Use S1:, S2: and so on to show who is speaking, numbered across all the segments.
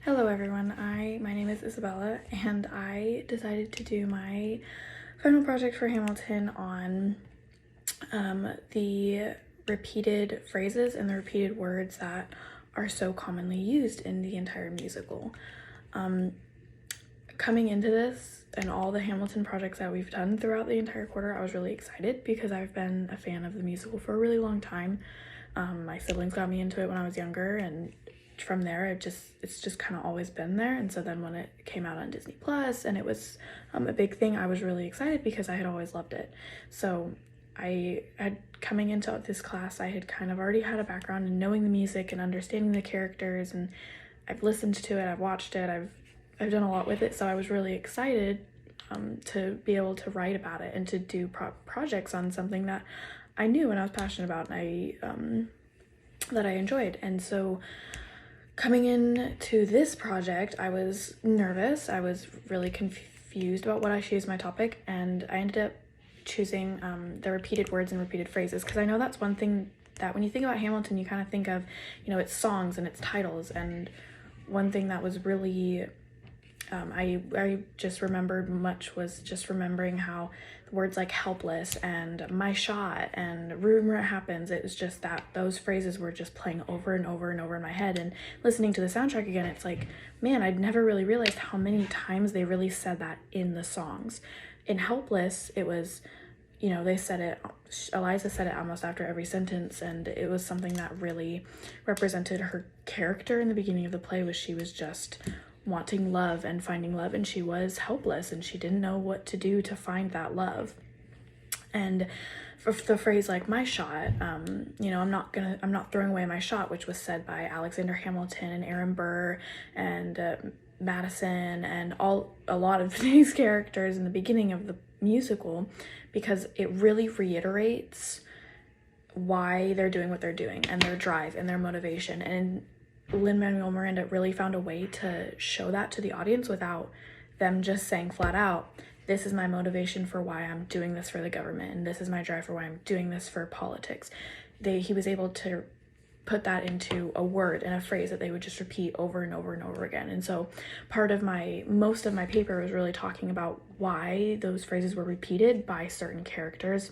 S1: Hello everyone, my name is Isabella and I decided to do my final project for Hamilton on the repeated phrases and the repeated words that are so commonly used in the entire musical. Coming into this and all the Hamilton projects that we've done throughout the entire quarter, I was really excited because I've been a fan of the musical for a really long time. My siblings got me into it when I was younger, and from there it's just kind of always been there. And so then when it came out on Disney Plus and it was a big thing, I was really excited because I had always loved it. So I had, coming into this class, I had kind of already had a background in knowing the music and understanding the characters, and I've listened to it, I've watched it, I've done a lot with it. So I was really excited to be able to write about it and to do projects on something that I knew and I was passionate about, and that I enjoyed. And so coming into this project, I was nervous. I was really confused about what I should use my topic, and I ended up choosing the repeated words and repeated phrases, because I know that's one thing that when you think about Hamilton, you kind of think of, its songs and its titles. And one thing that was really I just remembered much was just remembering how words like helpless and my shot and room where it happens, it was just that those phrases were just playing over and over and over in my head. And listening to the soundtrack again, it's like, man, I'd never really realized how many times they really said that in the songs. In Helpless, it was, they said it, Eliza said it almost after every sentence, and it was something that really represented her character in the beginning of the play. Was she was just wanting love and finding love, and she was helpless and she didn't know what to do to find that love. And for the phrase like my shot, I'm not throwing away my shot, which was said by Alexander Hamilton and Aaron Burr and Madison and a lot of these characters in the beginning of the musical, because it really reiterates why they're doing what they're doing and their drive and their motivation. And Lin-Manuel Miranda really found a way to show that to the audience without them just saying flat out, this is my motivation for why I'm doing this for the government, and this is my drive for why I'm doing this for politics. He was able to put that into a word and a phrase that they would just repeat over and over and over again. And so most of my paper was really talking about why those phrases were repeated by certain characters.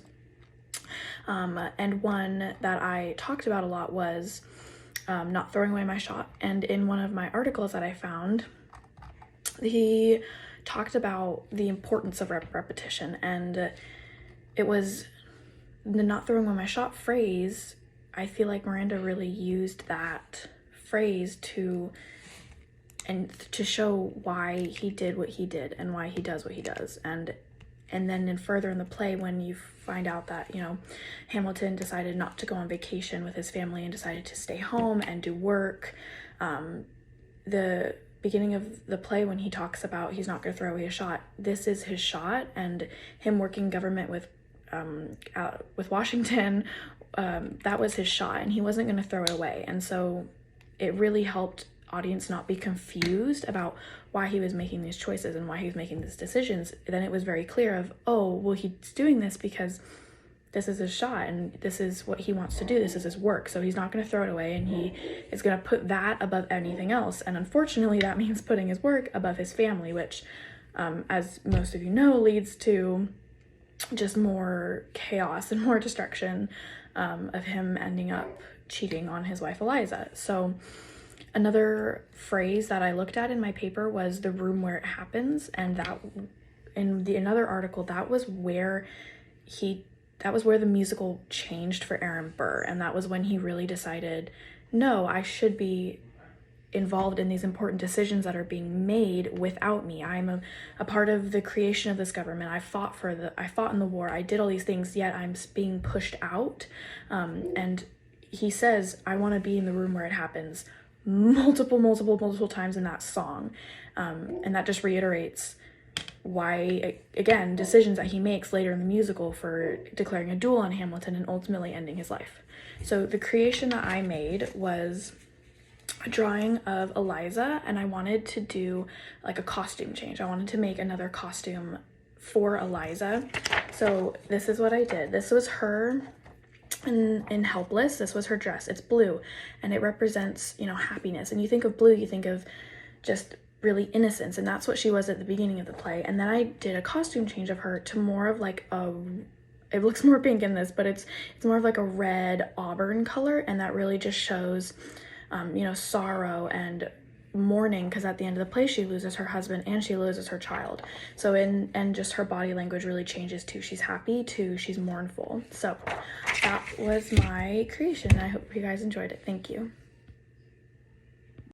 S1: And one that I talked about a lot was not throwing away my shot. And in one of my articles that I found, he talked about the importance of repetition, and it was the not throwing away my shot phrase. I feel like Miranda really used that phrase to show why he did what he did and why he does what he does. And then further in the play, when you find out that, Hamilton decided not to go on vacation with his family and decided to stay home and do work, the beginning of the play, when he talks about he's not going to throw away a shot, this is his shot. And him working government with Washington, that was his shot, and he wasn't going to throw it away. And so it really helped audience not be confused about why he was making these choices and why he was making these decisions. Then it was very clear of, oh, well, he's doing this because this is his shot and this is what he wants to do. This is his work. So he's not going to throw it away, and he is going to put that above anything else. And unfortunately, that means putting his work above his family, which, as most of you know, leads to just more chaos and more destruction, of him ending up cheating on his wife Eliza. So another phrase that I looked at in my paper was the room where it happens, and that in another article, that was where the musical changed for Aaron Burr, and that was when he really decided, no, I should be involved in these important decisions that are being made without me. I'm a part of the creation of this government. I fought in the war. I did all these things, yet I'm being pushed out. And he says, I want to be in the room where it happens multiple times in that song. And that just reiterates why, again, decisions that he makes later in the musical for declaring a duel on Hamilton and ultimately ending his life. So the creation that I made was a drawing of Eliza, and I wanted to do like a costume change. I wanted to make another costume for Eliza. So this is what I did. This was her in Helpless. This was her dress. It's blue, and it represents, happiness. And you think of blue, you think of just really innocence, and that's what she was at the beginning of the play. And then I did a costume change of her to more of like a, it looks more pink in this, but it's more of like a red auburn color, and that really just shows you know, sorrow and mourning, because at the end of the play she loses her husband and she loses her child. So and just her body language really changes too. She's happy to she's mournful. So that was my creation. I hope you guys enjoyed it. Thank you.